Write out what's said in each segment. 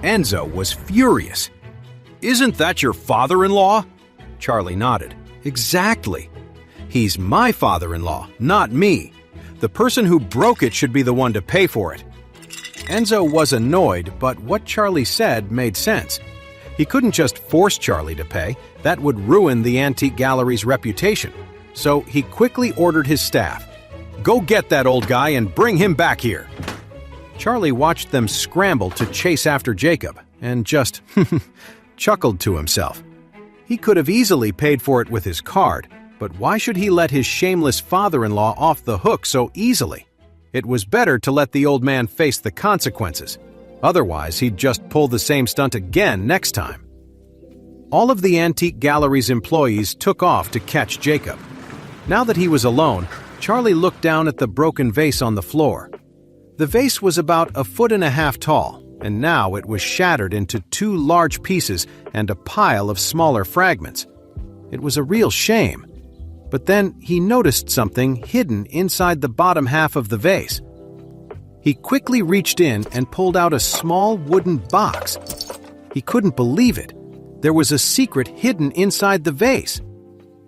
Enzo was furious. "Isn't that your father-in-law?" Charlie nodded. "Exactly. He's my father-in-law, not me. The person who broke it should be the one to pay for it." Enzo was annoyed, but what Charlie said made sense. He couldn't just force Charlie to pay. That would ruin the antique gallery's reputation. So he quickly ordered his staff, "Go get that old guy and bring him back here." Charlie watched them scramble to chase after Jacob and just chuckled to himself. He could have easily paid for it with his card, but why should he let his shameless father-in-law off the hook so easily? It was better to let the old man face the consequences. Otherwise, he'd just pull the same stunt again next time. All of the antique gallery's employees took off to catch Jacob. Now that he was alone, Charlie looked down at the broken vase on the floor. The vase was about 1.5 feet tall, and now it was shattered into 2 large pieces and a pile of smaller fragments. It was a real shame. But then he noticed something hidden inside the bottom half of the vase. He quickly reached in and pulled out a small wooden box. He couldn't believe it. There was a secret hidden inside the vase.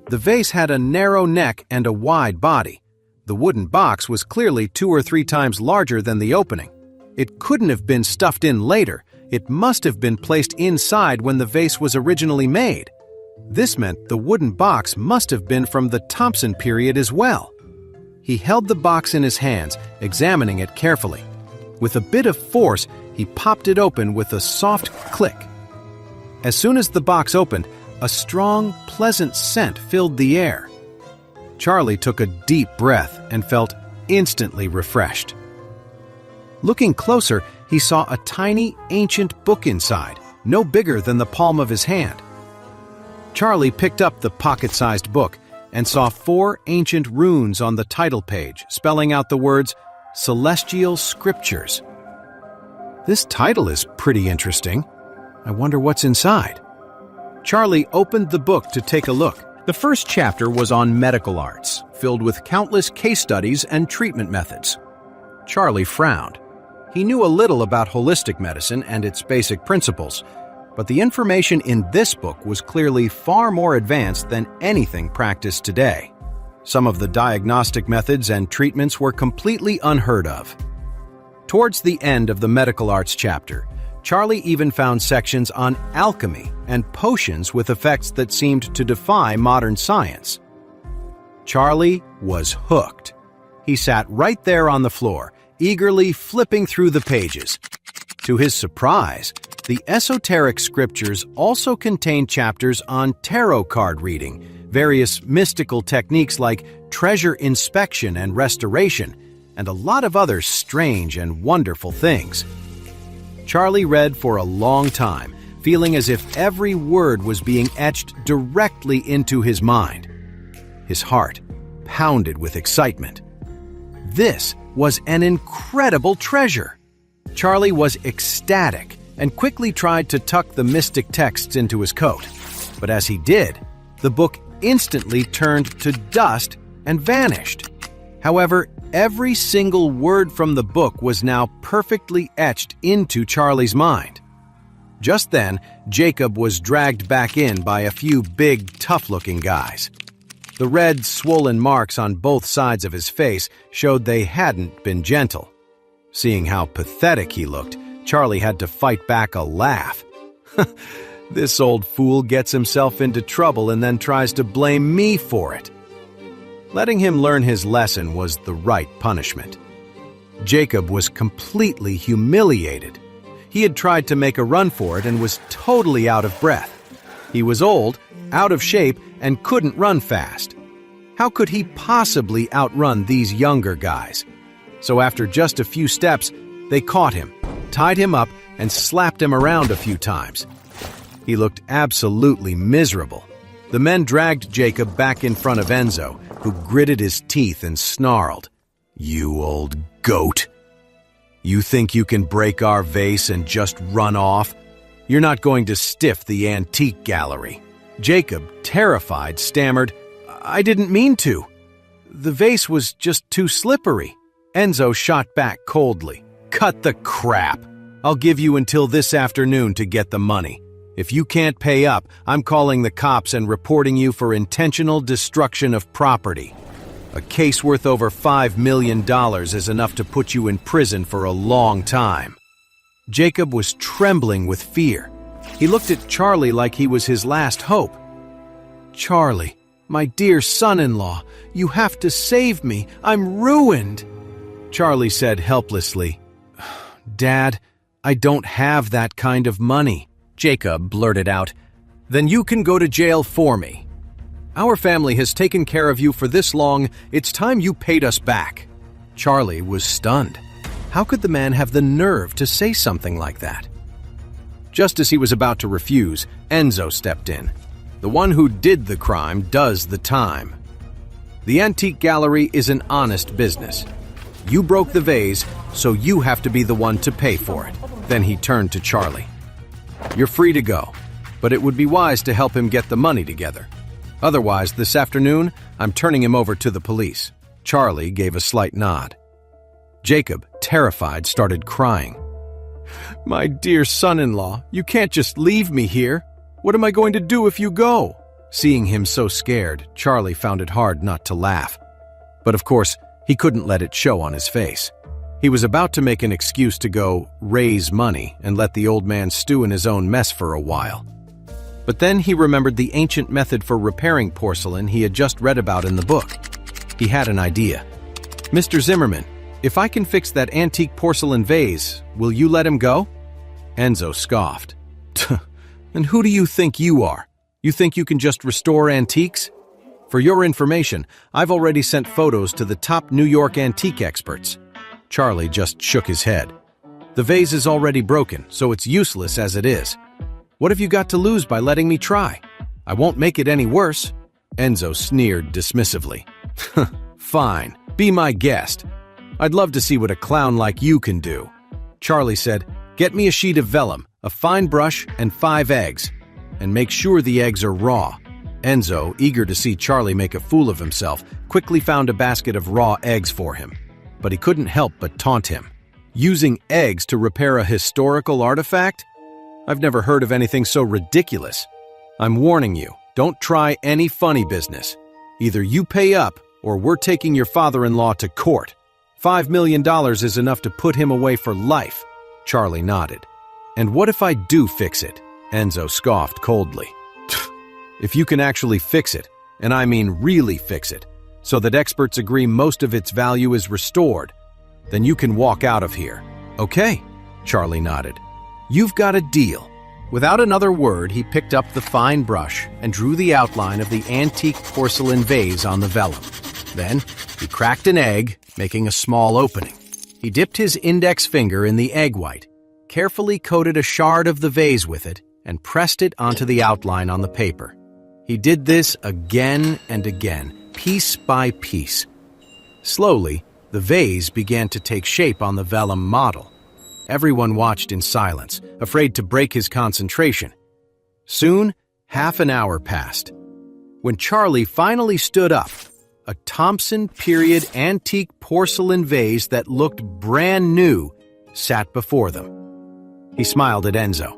The vase had a narrow neck and a wide body. The wooden box was clearly 2 or 3 times larger than the opening. It couldn't have been stuffed in later. It must have been placed inside when the vase was originally made. This meant the wooden box must have been from the Thompson period as well. He held the box in his hands, examining it carefully. With a bit of force, he popped it open with a soft click. As soon as the box opened, a strong, pleasant scent filled the air. Charlie took a deep breath and felt instantly refreshed. Looking closer, he saw a tiny, ancient book inside, no bigger than the palm of his hand. Charlie picked up the pocket-sized book and saw 4 ancient runes on the title page, spelling out the words, "Celestial Scriptures." This title is pretty interesting. I wonder what's inside. Charlie opened the book to take a look. The first chapter was on medical arts, filled with countless case studies and treatment methods. Charlie frowned. He knew a little about holistic medicine and its basic principles, but the information in this book was clearly far more advanced than anything practiced today. Some of the diagnostic methods and treatments were completely unheard of. Towards the end of the medical arts chapter, Charlie even found sections on alchemy and potions with effects that seemed to defy modern science. Charlie was hooked. He sat right there on the floor, eagerly flipping through the pages. To his surprise, the esoteric scriptures also contained chapters on tarot card reading, various mystical techniques like treasure inspection and restoration, and a lot of other strange and wonderful things. Charlie read for a long time, feeling as if every word was being etched directly into his mind. His heart pounded with excitement. This was an incredible treasure. Charlie was ecstatic and quickly tried to tuck the mystic texts into his coat. But as he did, the book instantly turned to dust and vanished. However, every single word from the book was now perfectly etched into Charlie's mind. Just then, Jacob was dragged back in by a few big, tough-looking guys. The red, swollen marks on both sides of his face showed they hadn't been gentle. Seeing how pathetic he looked, Charlie had to fight back a laugh. This old fool gets himself into trouble and then tries to blame me for it. Letting him learn his lesson was the right punishment. Jacob was completely humiliated. He had tried to make a run for it and was totally out of breath. He was old, out of shape, and couldn't run fast. How could he possibly outrun these younger guys? So after just a few steps, they caught him, tied him up, and slapped him around a few times. He looked absolutely miserable. The men dragged Jacob back in front of Enzo, who gritted his teeth and snarled, "You old goat! You think you can break our vase and just run off? You're not going to stiff the antique gallery." Jacob, terrified, stammered, "I didn't mean to. The vase was just too slippery." Enzo shot back coldly, "Cut the crap! I'll give you until this afternoon to get the money. If you can't pay up, I'm calling the cops and reporting you for intentional destruction of property. A case worth over $5 million is enough to put you in prison for a long time." Jacob was trembling with fear. He looked at Charlie like he was his last hope. "Charlie, my dear son-in-law, you have to save me. I'm ruined." Charlie said helplessly, "Dad, I don't have that kind of money." Jacob blurted out, "Then you can go to jail for me. Our family has taken care of you for this long, it's time you paid us back." Charlie was stunned. How could the man have the nerve to say something like that? Just as he was about to refuse, Enzo stepped in. The one who did the crime does the time. The antique gallery is an honest business. You broke the vase, so you have to be the one to pay for it. Then he turned to Charlie. "You're free to go, but it would be wise to help him get the money together. Otherwise, this afternoon, I'm turning him over to the police." Charlie gave a slight nod. Jacob, terrified, started crying. "My dear son-in-law, you can't just leave me here. What am I going to do if you go?" Seeing him so scared, Charlie found it hard not to laugh. But of course, he couldn't let it show on his face. He was about to make an excuse to go raise money and let the old man stew in his own mess for a while. But then he remembered the ancient method for repairing porcelain he had just read about in the book. He had an idea. "Mr. Zimmerman, if I can fix that antique porcelain vase, will you let him go?" Enzo scoffed. "And who do you think you are? You think you can just restore antiques? For your information, I've already sent photos to the top New York antique experts." Charlie just shook his head. "The vase is already broken, so it's useless as it is. What have you got to lose by letting me try? I won't make it any worse." Enzo sneered dismissively. "Fine, be my guest. I'd love to see what a clown like you can do." Charlie said, "Get me a sheet of vellum, a fine brush, and 5 eggs. And make sure the eggs are raw." Enzo, eager to see Charlie make a fool of himself, quickly found a basket of raw eggs for him. But he couldn't help but taunt him. "Using eggs to repair a historical artifact? I've never heard of anything so ridiculous. I'm warning you, don't try any funny business. Either you pay up, or we're taking your father-in-law to court. $5 million is enough to put him away for life." Charlie nodded. "And what if I do fix it?" Enzo scoffed coldly. "If you can actually fix it, and I mean really fix it, so that experts agree most of its value is restored, then you can walk out of here." "Okay," Charlie nodded. "You've got a deal." Without another word, he picked up the fine brush and drew the outline of the antique porcelain vase on the vellum. Then, he cracked an egg, making a small opening. He dipped his index finger in the egg white, carefully coated a shard of the vase with it, and pressed it onto the outline on the paper. He did this again and again, piece by piece. Slowly, the vase began to take shape on the vellum model. Everyone watched in silence, afraid to break his concentration. Soon, half an hour passed. When Charlie finally stood up, a Thompson period antique porcelain vase that looked brand new sat before them. He smiled at Enzo.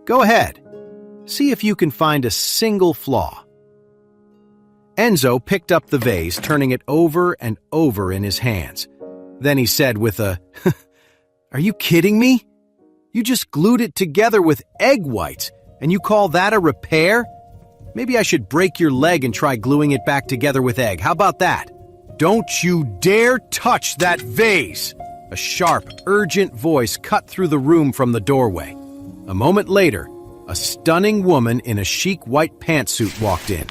"Go ahead. See if you can find a single flaw." Enzo picked up the vase, turning it over and over in his hands. Then he said with a, "Are you kidding me? You just glued it together with egg whites, and you call that a repair? Maybe I should break your leg and try gluing it back together with egg. How about that?" "Don't you dare touch that vase!" A sharp, urgent voice cut through the room from the doorway. A moment later, a stunning woman in a chic white pantsuit walked in.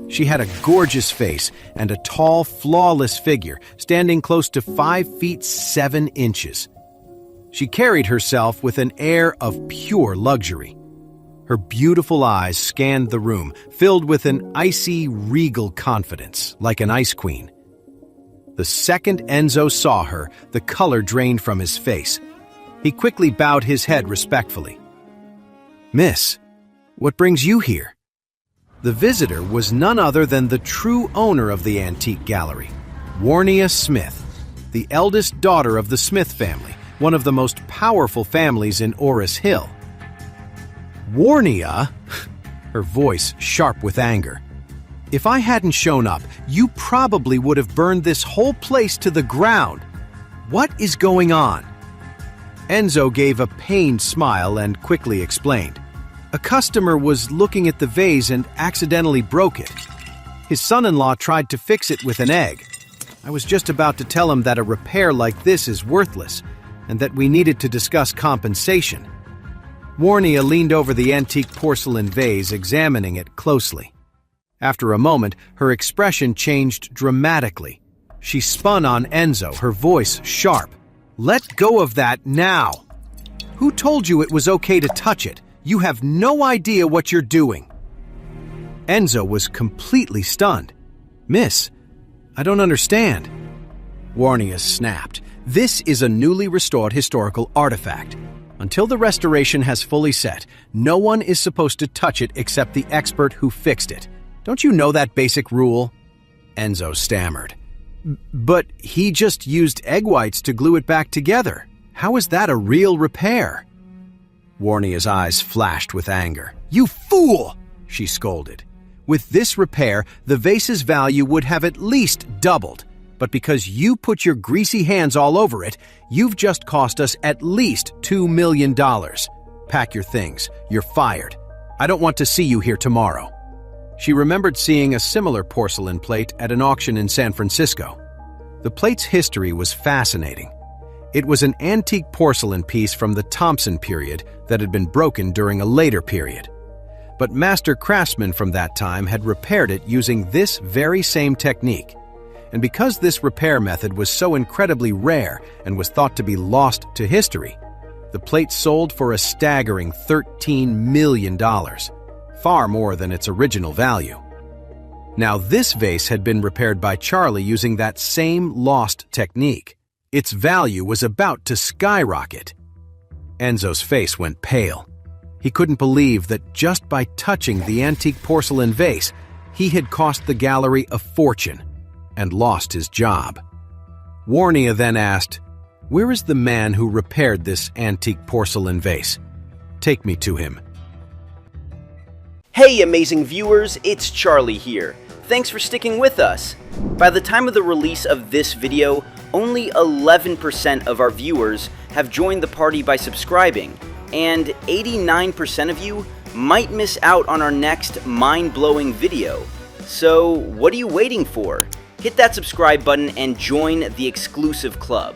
She had a gorgeous face and a tall, flawless figure, standing close to 5 feet 7 inches. She carried herself with an air of pure luxury. Her beautiful eyes scanned the room, filled with an icy, regal confidence, like an ice queen. The second Enzo saw her, the color drained from his face. He quickly bowed his head respectfully. "Miss, what brings you here?" The visitor was none other than the true owner of the antique gallery, Warnia Smith, the eldest daughter of the Smith family, one of the most powerful families in Oris Hill. Warnia? Her voice sharp with anger. If I hadn't shown up, you probably would have burned this whole place to the ground. What is going on? Enzo gave a pained smile and quickly explained. A customer was looking at the vase and accidentally broke it. His son-in-law tried to fix it with an egg. I was just about to tell him that a repair like this is worthless and that we needed to discuss compensation. Warnia leaned over the antique porcelain vase, examining it closely. After a moment, her expression changed dramatically. She spun on Enzo, her voice sharp. Let go of that now! Who told you it was okay to touch it? You have no idea what you're doing. Enzo was completely stunned. Miss, I don't understand. Warnia snapped. This is a newly restored historical artifact. Until the restoration has fully set, no one is supposed to touch it except the expert who fixed it. Don't you know that basic rule? Enzo stammered. But he just used egg whites to glue it back together. How is that a real repair? Warnia's eyes flashed with anger. You fool! She scolded. With this repair, the vase's value would have at least doubled. But because you put your greasy hands all over it, you've just cost us at least $2 million. Pack your things. You're fired. I don't want to see you here tomorrow. She remembered seeing a similar porcelain plate at an auction in San Francisco. The plate's history was fascinating. It was an antique porcelain piece from the Thompson period that had been broken during a later period. But master craftsmen from that time had repaired it using this very same technique. And because this repair method was so incredibly rare and was thought to be lost to history, the plate sold for a staggering $13 million, far more than its original value. Now, this vase had been repaired by Charlie using that same lost technique. Its value was about to skyrocket. Enzo's face went pale. He couldn't believe that just by touching the antique porcelain vase, he had cost the gallery a fortune and lost his job. Warnia then asked, "Where is the man who repaired this antique porcelain vase? Take me to him." Hey amazing viewers, it's Charlie here. Thanks for sticking with us. By the time of the release of this video, only 11% of our viewers have joined the party by subscribing, and 89% of you might miss out on our next mind-blowing video. So what are you waiting for? Hit that subscribe button and join the exclusive club.